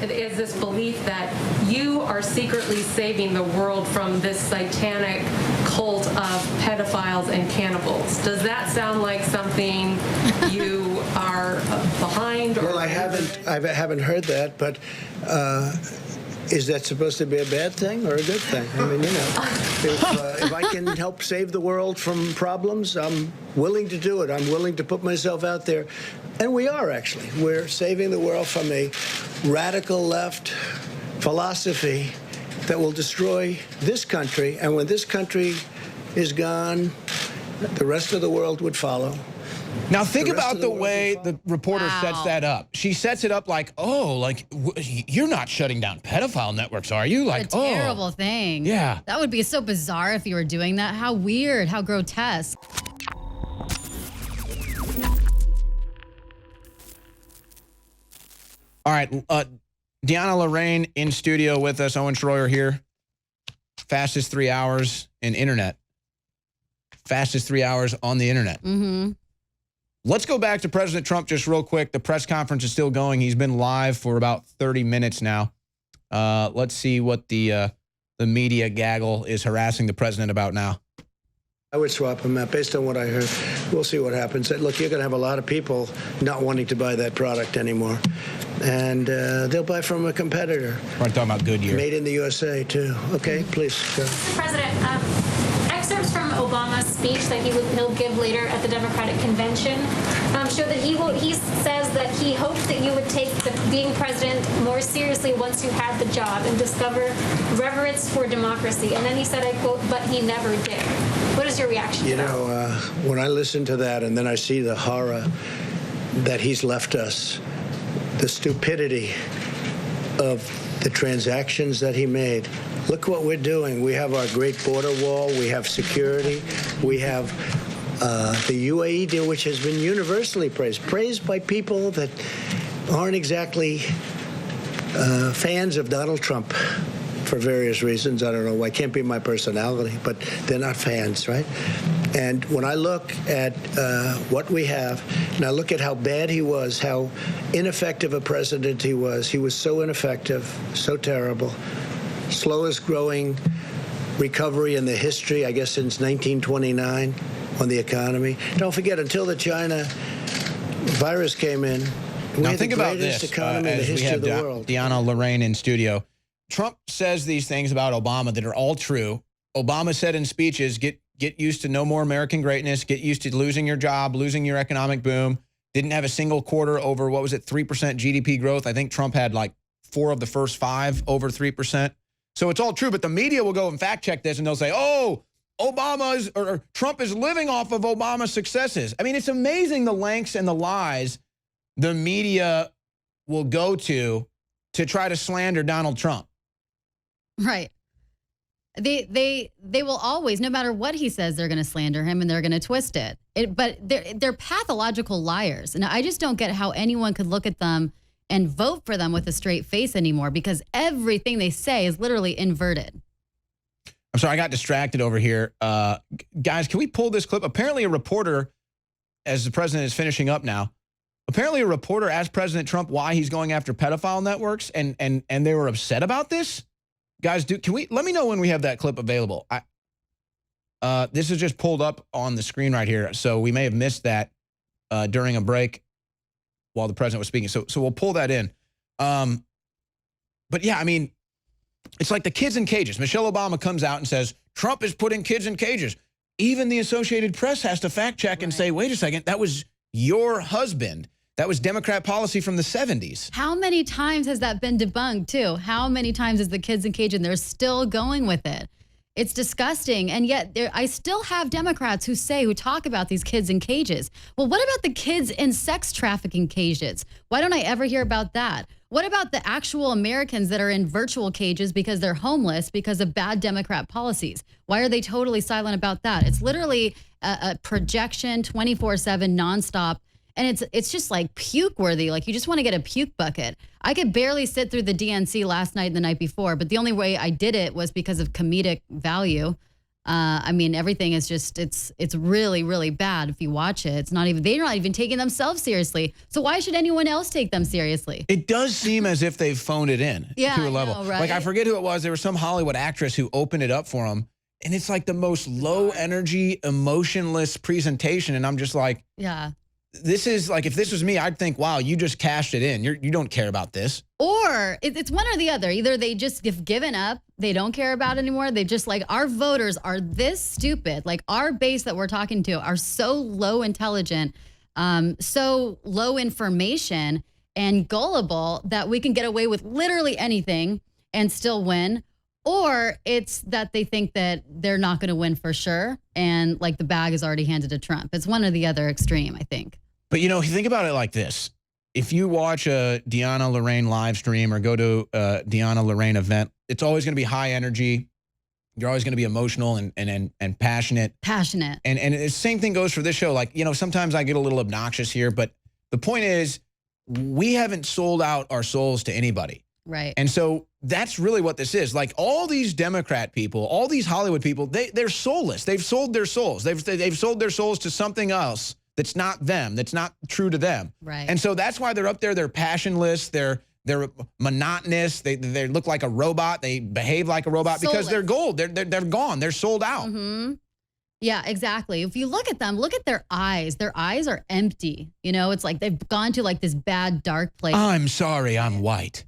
is this belief that you are secretly saving the world from this satanic cult of pedophiles and cannibals. Does that sound like something you are behind? Or well, I haven't heard that, but is that supposed to be a bad thing or a good thing? I mean, you know, if I can help save the world from problems, I'm willing to do it. I'm willing to put myself out there. And we are, actually. We're saving the world from a radical left philosophy that will destroy this country. And when this country is gone, the rest of the world would follow. Now think about the way the reporter sets that up. She sets it up like, oh, like, you're not shutting down pedophile networks, are you? Like, a terrible thing. Yeah. That would be so bizarre if you were doing that. How weird, how grotesque. All right, Deanna, Lorraine in studio with us. Owen Shroyer here. Fastest 3 hours in internet. Fastest 3 hours on the internet. Mm-hmm. Let's go back to President Trump just real quick. The press conference is still going. He's been live for about 30 minutes now. Let's see what the media gaggle is harassing the president about now. I would swap them out based on what I heard. We'll see what happens. Look, you're going to have a lot of people not wanting to buy that product anymore. And they'll buy from a competitor. We're talking about Goodyear. Made in the USA, too. Okay, please go. Mr. President, excerpts from Obama's speech that he'll give later at the Democratic Convention show that he says that he hoped that you would take being president more seriously once you had the job and discover reverence for democracy. And then he said, I quote, but he never did. What is your reaction to that? You know, when I listen to that and then I see the horror that he's left us, the stupidity of the transactions that he made. Look what we're doing. We have our great border wall. We have security. We have the UAE deal, which has been universally praised by people that aren't exactly fans of Donald Trump for various reasons. I don't know. It can't be my personality, but they're not fans, right? And when I look at what we have, and I look at how bad he was, how ineffective a president he was so ineffective, so terrible, slowest growing recovery in the history, I guess, since 1929 on the economy. Don't forget, until the China virus came in, we now had think the about greatest this, economy in the as we history have of the world. Deanna, Lorraine in studio. Trump says these things about Obama that are all true. Obama said in speeches, get used to no more American greatness, get used to losing your job, losing your economic boom. Didn't have a single quarter over, what was it, 3% GDP growth. I think Trump had like 4 of the first 5 over 3%. So it's all true, but the media will go and fact check this and they'll say, oh, or Trump is living off of Obama's successes. I mean, it's amazing the lengths and the lies the media will go to try to slander Donald Trump. Right. They will always, no matter what he says, they're going to slander him and they're going to twist it. But they're pathological liars. And I just don't get how anyone could look at them and vote for them with a straight face anymore, because everything they say is literally inverted. I'm sorry, I got distracted over here. Guys, can we pull this clip? Apparently a reporter, as the president is finishing up now, apparently a reporter asked President Trump why he's going after pedophile networks, and they were upset about this. Guys, let me know when we have that clip available. This is just pulled up on the screen right here, so we may have missed that during a break while the president was speaking. So we'll pull that in. But yeah, I mean, it's like the kids in cages. Michelle Obama comes out and says, Trump is putting kids in cages. Even the Associated Press has to fact check and say, wait a second, that was your husband. That was Democrat policy from the 70s. How many times has that been debunked, too? How many times is the kids in cage and they're still going with it? It's disgusting. And yet I still have Democrats who talk about these kids in cages. Well, what about the kids in sex trafficking cages? Why don't I ever hear about that? What about the actual Americans that are in virtual cages because they're homeless because of bad Democrat policies? Why are they totally silent about that? It's literally a projection 24/7 nonstop. And it's just like puke worthy. Like you just want to get a puke bucket. I could barely sit through the DNC last night and the night before, but the only way I did it was because of comedic value. I mean, everything is just, it's really, really bad if you watch it. It's not even, they're not even taking themselves seriously. So why should anyone else take them seriously? It does seem as if they've phoned it in to a level. I know, right? Like, I forget who it was. There was some Hollywood actress who opened it up for them. And it's like the most low energy, emotionless presentation. And I'm just like, Yeah. this is like, if this was me, I'd think, wow, you just cashed it in. You don't care about this. Or it's one or the other. Either they just have given up, they don't care about it anymore. They just like, our voters are this stupid. Like, our base that we're talking to are so low intelligent, so low information and gullible that we can get away with literally anything and still win. Or it's that they think that they're not going to win for sure. And like the bag is already handed to Trump. It's one or the other extreme, I think. But, you know, think about it like this. If you watch a Deanna Lorraine live stream or go to a Deanna Lorraine event, it's always going to be high energy. You're always going to be emotional and passionate. Passionate. And the same thing goes for this show. Like, you know, sometimes I get a little obnoxious here, but the point is we haven't sold out our souls to anybody. Right. And so that's really what this is. Like, all these Democrat people, all these Hollywood people, they're soulless. They've sold their souls. They've sold their souls to something else that's not them, that's not true to them. Right. And so that's why they're up there. They're passionless. They're monotonous. They look like a robot. They behave like a robot because they're gold. They're gone. They're sold out. Mm-hmm. Yeah, exactly. If you look at them, look at their eyes. Their eyes are empty. You know, it's like they've gone to like this bad, dark place. I'm sorry, I'm white.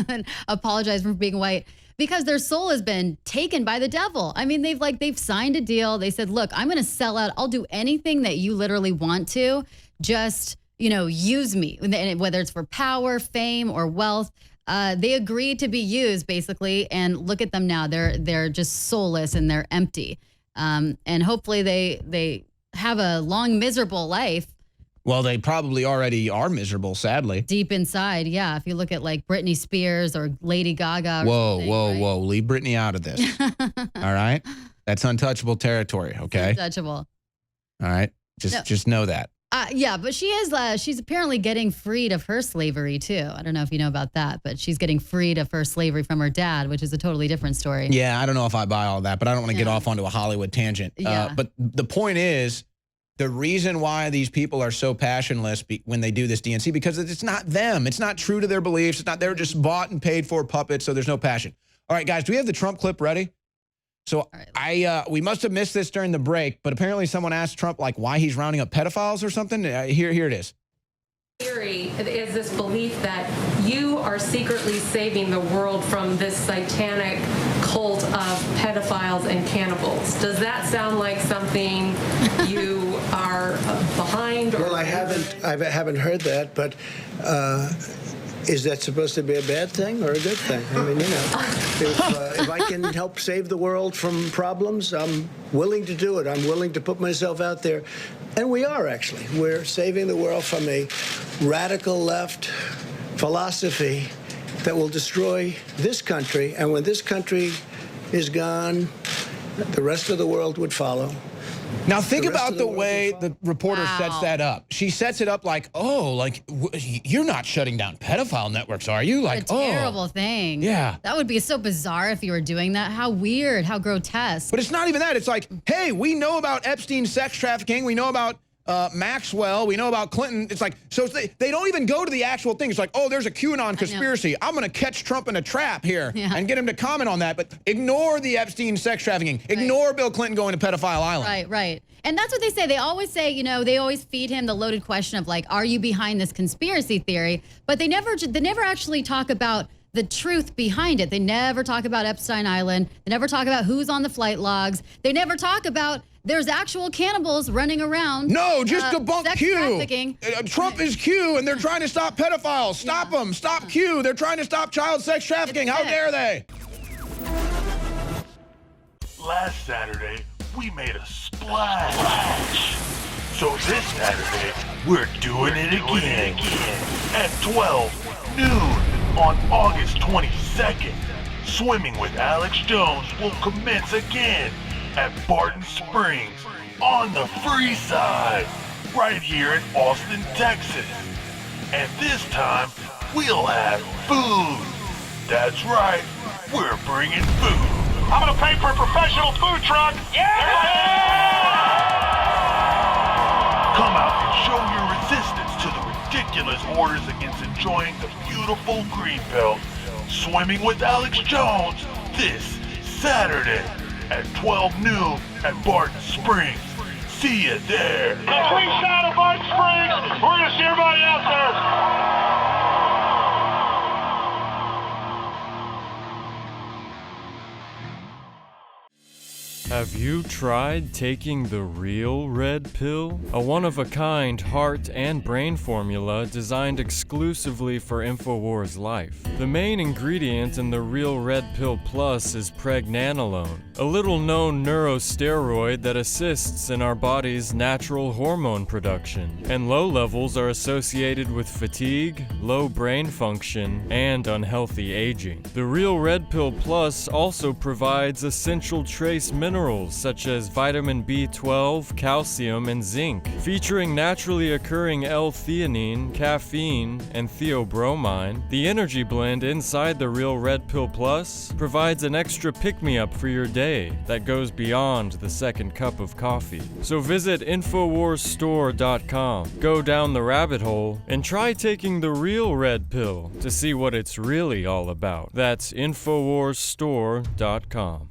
And apologize for being white because their soul has been taken by the devil. I mean, they've signed a deal. They said, look, I'm going to sell out. I'll do anything that you literally want to. Just, you know, use me. And whether it's for power, fame, or wealth. They agreed to be used, basically. And look at them now. They're just soulless and they're empty. And hopefully they have a long, miserable life. Well, they probably already are miserable, sadly. Deep inside, yeah. If you look at like Britney Spears or Lady Gaga. Whoa. Leave Britney out of this. All right? That's untouchable territory, okay? Untouchable. All right? Just know that. Yeah, but she's apparently getting freed of her slavery too. I don't know if you know about that, but she's getting freed of her slavery from her dad, which is a totally different story. Yeah, I don't know if I buy all that, but I don't want to get off onto a Hollywood tangent. Yeah. But the point is, the reason why these people are so passionless when they do this DNC, because it's not them. It's not true to their beliefs. It's not, they're just bought and paid for puppets, so there's no passion. All right, guys, do we have the Trump clip ready? So we must have missed this during the break, but apparently someone asked Trump like why he's rounding up pedophiles or something. Here it is. Theory is this belief that you are secretly saving the world from this satanic cult of pedophiles and cannibals. Does that sound like something you are behind? Or Well, I haven't heard that, but is that supposed to be a bad thing or a good thing? I mean, you know, if I can help save the world from problems, I'm willing to do it. I'm willing to put myself out there. And we are, actually. We're saving the world from a radical left philosophy that will destroy this country. And when this country is gone, the rest of the world would follow. Now, think about the way the reporter sets that up. She sets it up like, oh, like, you're not shutting down pedophile networks, are you? Like, a terrible thing. Yeah. That would be so bizarre if you were doing that. How weird, how grotesque. But it's not even that. It's like, hey, we know about Epstein's sex trafficking. We know about Maxwell. We know about Clinton. It's like, so they don't even go to the actual thing. It's like, oh, there's a QAnon conspiracy. I'm going to catch Trump in a trap here and get him to comment on that. But ignore the Epstein sex trafficking. Ignore Bill Clinton going to pedophile island. Right. And that's what they say. They always say, you know, they always feed him the loaded question of like, are you behind this conspiracy theory? But they never actually talk about the truth behind it. They never talk about Epstein Island. They never talk about who's on the flight logs. They never talk about there's actual cannibals running around. No, just debunk sex Q. trafficking. Trump is Q, and they're trying to stop pedophiles. Stop them. Stop Q. They're trying to stop child sex trafficking. How dare they? Last Saturday, we made a splash. So this Saturday, we're doing it again. At 12 noon on August 22nd, Swimming with Alex Jones will commence again at Barton Springs on the free side, right here in Austin, Texas. And this time, we'll have food. That's right, we're bringing food. I'm gonna pay for a professional food truck. Come out and show your resistance to the ridiculous orders against enjoying the beautiful Greenbelt. Swimming with Alex Jones this Saturday at 12 noon at Barton Springs. See you there. If we shot at Barton Springs, we're gonna see everybody out there. Have you tried taking the real red pill? A one-of-a-kind heart and brain formula designed exclusively for InfoWars Life. The main ingredient in the real red pill plus is pregnanolone, a little-known neurosteroid that assists in our body's natural hormone production, and low levels are associated with fatigue, low brain function, and unhealthy aging. The real red pill plus also provides essential trace minerals such as vitamin B12, calcium, and zinc, featuring naturally occurring L-theanine, caffeine, and theobromine. The energy blend inside the Real Red Pill Plus provides an extra pick-me-up for your day that goes beyond the second cup of coffee. So visit InfoWarsStore.com, go down the rabbit hole, and try taking the real red pill to see what it's really all about. That's InfoWarsStore.com.